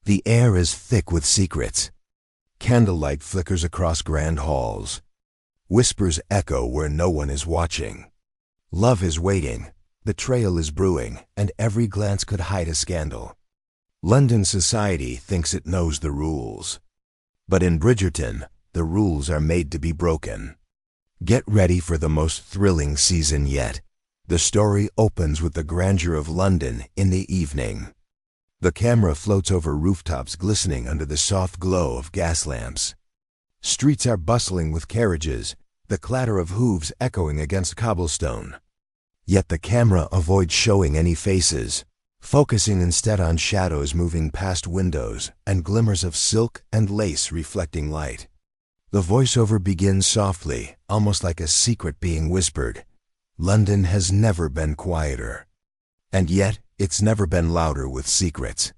The air is thick with secrets. Candlelight flickers across grand halls. Whispers echo where no one is watching. Love is waiting, betrayal is brewing, and every glance could hide a scandal. London society thinks it knows the rules. But in Bridgerton, the rules are made to be broken. Get ready for the most thrilling season yet. The story opens with the grandeur of London in the evening. The camera floats over rooftops glistening under the soft glow of gas lamps. Streets are bustling with carriages, the clatter of hooves echoing against cobblestone. Yet the camera avoids showing any faces, focusing instead on shadows moving past windows and glimmers of silk and lace reflecting light. The voiceover begins softly, almost like a secret being whispered. London has never been quieter. And yet, it's never been louder with secrets.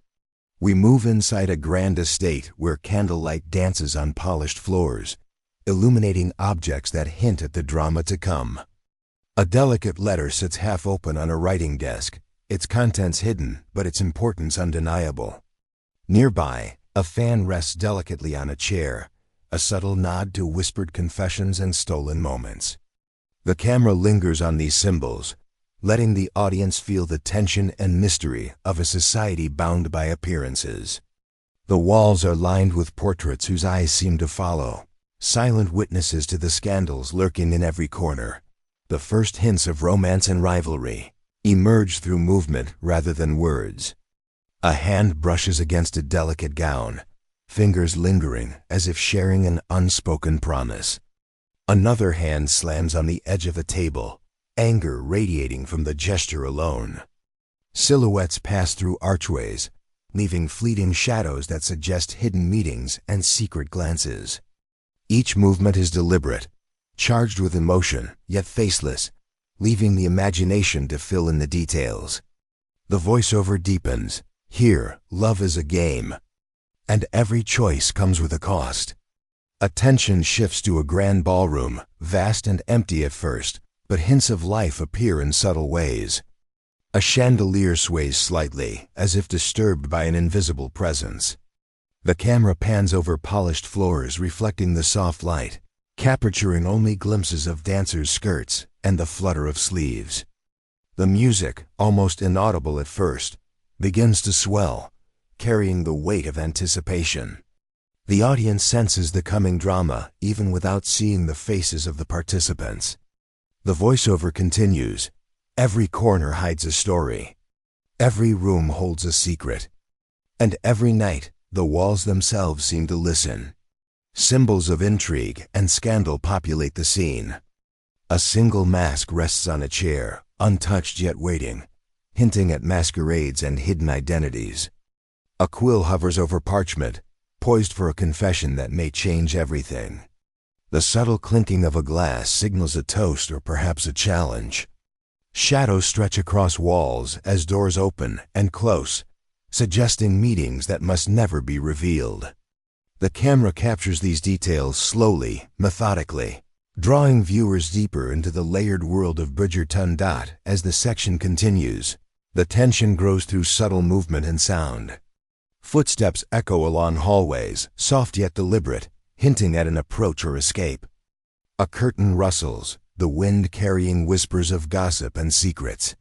We move inside a grand estate where candlelight dances on polished floors, illuminating objects that hint at the drama to come. A delicate letter sits half open on a writing desk, its contents hidden, but its importance undeniable. Nearby, a fan rests delicately on a chair, a subtle nod to whispered confessions and stolen moments. The camera lingers on these symbols, letting the audience feel the tension and mystery of a society bound by appearances. The walls are lined with portraits whose eyes seem to follow, silent witnesses to the scandals lurking in every corner. The first hints of romance and rivalry emerge through movement rather than words. A hand brushes against a delicate gown, fingers lingering as if sharing an unspoken promise. Another hand slams on the edge of a table, anger radiating from the gesture alone. Silhouettes pass through archways, leaving fleeting shadows that suggest hidden meetings and secret glances. Each movement is deliberate, charged with emotion, yet faceless, leaving the imagination to fill in the details. The voiceover deepens. Here, love is a game, and every choice comes with a cost. Attention shifts to a grand ballroom, vast and empty at first, but hints of life appear in subtle ways. A chandelier sways slightly, as if disturbed by an invisible presence. The camera pans over polished floors reflecting the soft light, capturing only glimpses of dancers' skirts and the flutter of sleeves. The music, almost inaudible at first, begins to swell, carrying the weight of anticipation. The audience senses the coming drama even without seeing the faces of the participants. The voiceover continues. Every corner hides a story. Every room holds a secret. And every night, the walls themselves seem to listen. Symbols of intrigue and scandal populate the scene. A single mask rests on a chair, untouched yet waiting, hinting at masquerades and hidden identities. A quill hovers over parchment, poised for a confession that may change everything. The subtle clinking of a glass signals a toast or perhaps a challenge. Shadows stretch across walls as doors open and close, suggesting meetings that must never be revealed. The camera captures these details slowly, methodically, drawing viewers deeper into the layered world of Bridgerton. As the section continues, the tension grows through subtle movement and sound. Footsteps echo along hallways, soft yet deliberate, hinting at an approach or escape. A curtain rustles, the wind carrying whispers of gossip and secrets.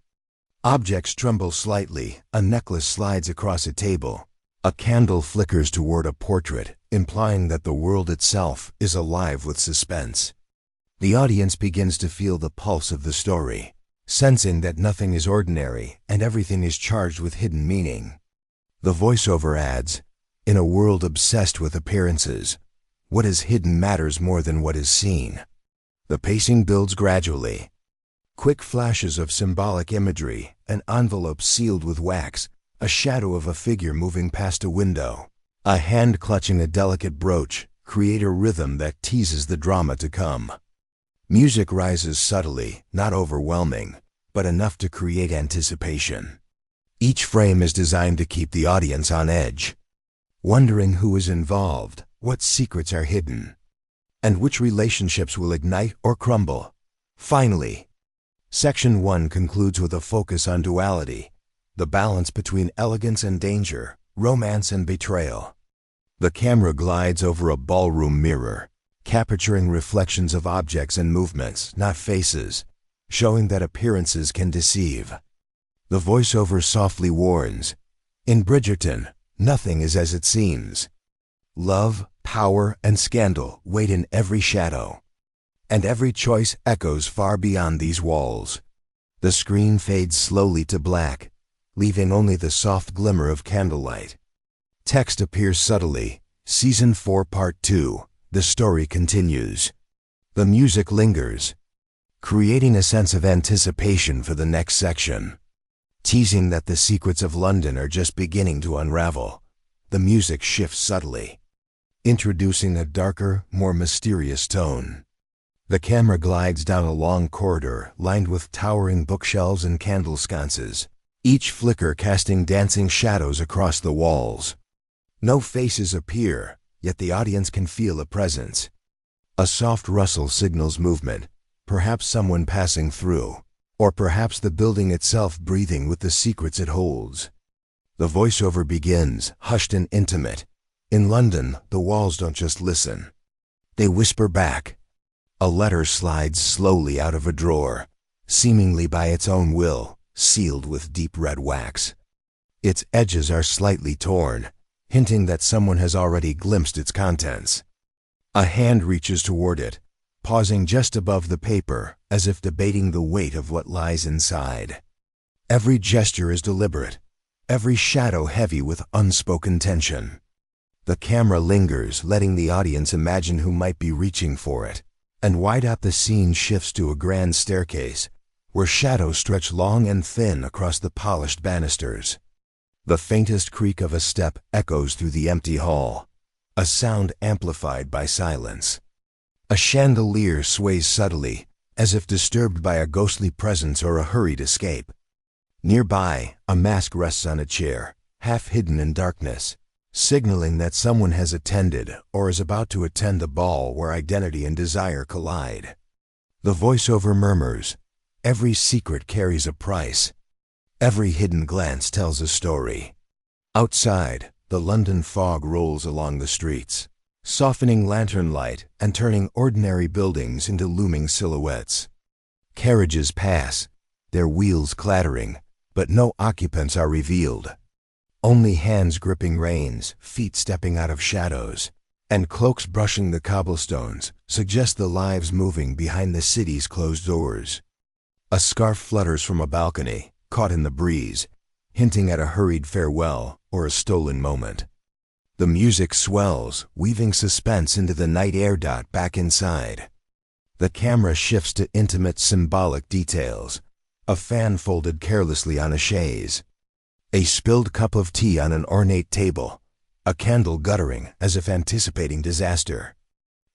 Objects tremble slightly, a necklace slides across a table. A candle flickers toward a portrait, implying that the world itself is alive with suspense. The audience begins to feel the pulse of the story, sensing that nothing is ordinary and everything is charged with hidden meaning. The voiceover adds, "In a world obsessed with appearances, what is hidden matters more than what is seen." The pacing builds gradually. Quick flashes of symbolic imagery, an envelope sealed with wax, a shadow of a figure moving past a window, a hand clutching a delicate brooch, create a rhythm that teases the drama to come. Music rises subtly, not overwhelming, but enough to create anticipation. Each frame is designed to keep the audience on edge, wondering who is involved, what secrets are hidden, and which relationships will ignite or crumble. Finally, Section 1 concludes with a focus on duality, the balance between elegance and danger, romance and betrayal. The camera glides over a ballroom mirror, capturing reflections of objects and movements, not faces, showing that appearances can deceive. The voiceover softly warns, "In Bridgerton, nothing is as it seems. Love, power, and scandal wait in every shadow. And every choice echoes far beyond these walls." The screen fades slowly to black, leaving only the soft glimmer of candlelight. Text appears subtly, Season 4 Part 2, the story continues. The music lingers, creating a sense of anticipation for the next section. Teasing that the secrets of London are just beginning to unravel, the music shifts subtly, introducing a darker, more mysterious tone. The camera glides down a long corridor lined with towering bookshelves and candle sconces, each flicker casting dancing shadows across the walls. No faces appear, yet the audience can feel a presence. A soft rustle signals movement, perhaps someone passing through, or perhaps the building itself breathing with the secrets it holds. The voiceover begins, hushed and intimate. In London, the walls don't just listen. They whisper back. A letter slides slowly out of a drawer, seemingly by its own will, sealed with deep red wax. Its edges are slightly torn, hinting that someone has already glimpsed its contents. A hand reaches toward it, pausing just above the paper, as if debating the weight of what lies inside. Every gesture is deliberate, every shadow heavy with unspoken tension. The camera lingers, letting the audience imagine who might be reaching for it. And wide out the scene shifts to a grand staircase, where shadows stretch long and thin across the polished banisters. The faintest creak of a step echoes through the empty hall, a sound amplified by silence. A chandelier sways subtly, as if disturbed by a ghostly presence or a hurried escape. Nearby, a mask rests on a chair, half hidden in darkness, signaling that someone has attended or is about to attend a ball where identity and desire collide. The voiceover murmurs, "Every secret carries a price. Every hidden glance tells a story." Outside, the London fog rolls along the streets, softening lantern light and turning ordinary buildings into looming silhouettes. Carriages pass, their wheels clattering, but no occupants are revealed. Only hands gripping reins, feet stepping out of shadows, and cloaks brushing the cobblestones suggest the lives moving behind the city's closed doors. A scarf flutters from a balcony, caught in the breeze, hinting at a hurried farewell or a stolen moment. The music swells, weaving suspense into the night air. Back inside, the camera shifts to intimate symbolic details, a fan folded carelessly on a chaise, a spilled cup of tea on an ornate table, a candle guttering as if anticipating disaster.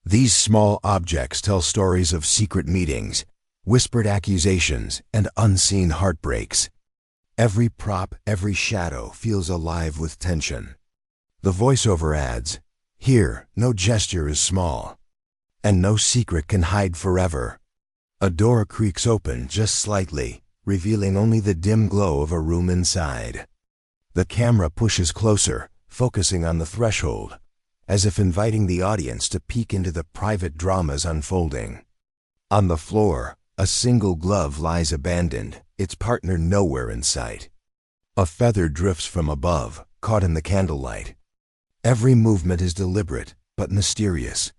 These small objects tell stories of secret meetings, whispered accusations, and unseen heartbreaks. Every prop, every shadow feels alive with tension. The voiceover adds, "Here, no gesture is small, and no secret can hide forever." A door creaks open just slightly, revealing only the dim glow of a room inside. The camera pushes closer, focusing on the threshold, as if inviting the audience to peek into the private dramas unfolding. On the floor, a single glove lies abandoned, its partner nowhere in sight. A feather drifts from above, caught in the candlelight. Every movement is deliberate, but mysterious,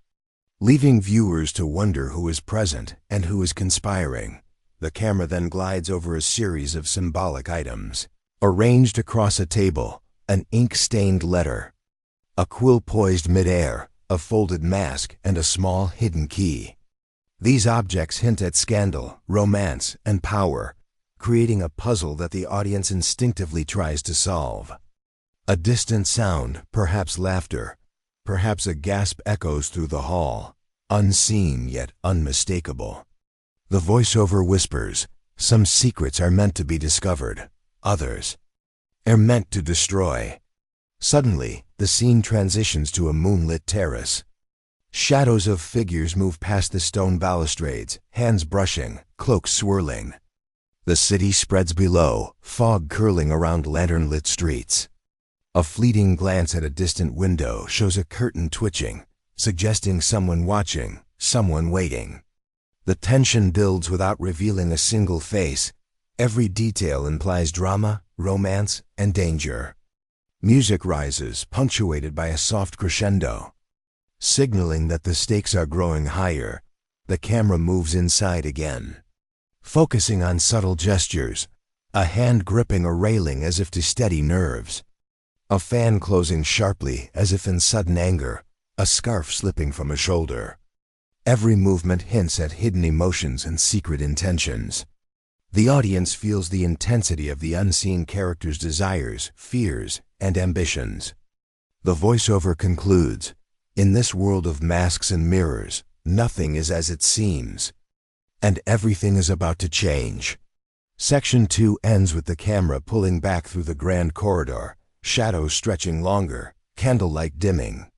leaving viewers to wonder who is present and who is conspiring. The camera then glides over a series of symbolic items. Arranged across a table, an ink-stained letter, a quill poised midair, a folded mask, and a small hidden key. These objects hint at scandal, romance, and power, creating a puzzle that the audience instinctively tries to solve. A distant sound, perhaps laughter, perhaps a gasp, echoes through the hall, unseen yet unmistakable. The voiceover whispers, "Some secrets are meant to be discovered, others are meant to destroy." Suddenly, the scene transitions to a moonlit terrace. Shadows of figures move past the stone balustrades, hands brushing, cloaks swirling. The city spreads below, fog curling around lantern-lit streets. A fleeting glance at a distant window shows a curtain twitching, suggesting someone watching, someone waiting. The tension builds without revealing a single face. Every detail implies drama, romance, and danger. Music rises, punctuated by a soft crescendo. Signaling that the stakes are growing higher, the camera moves inside again. Focusing on subtle gestures, a hand gripping a railing as if to steady nerves. A fan closing sharply as if in sudden anger, a scarf slipping from a shoulder. Every movement hints at hidden emotions and secret intentions. The audience feels the intensity of the unseen character's desires, fears, and ambitions. The voiceover concludes, "In this world of masks and mirrors, nothing is as it seems, and everything is about to change." Section 2 ends with the camera pulling back through the grand corridor, shadows stretching longer, candlelight dimming.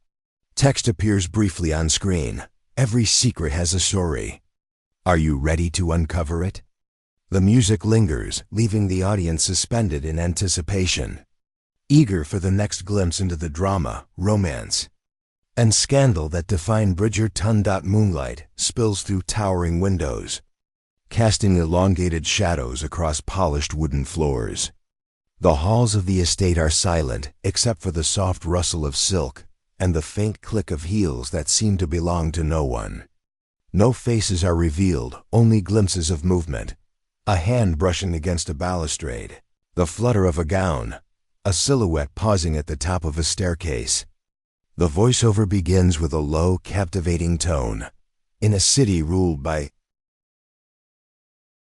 Text appears briefly on screen. Every secret has a story. Are you ready to uncover it? The music lingers, leaving the audience suspended in anticipation, eager for the next glimpse into the drama, romance, and scandal that define Bridgerton. Moonlight spills through towering windows, casting elongated shadows across polished wooden floors. The halls of the estate are silent, except for the soft rustle of silk and the faint click of heels that seem to belong to no one. No faces are revealed, only glimpses of movement. A hand brushing against a balustrade, the flutter of a gown, a silhouette pausing at the top of a staircase. The voiceover begins with a low, captivating tone. In a city ruled by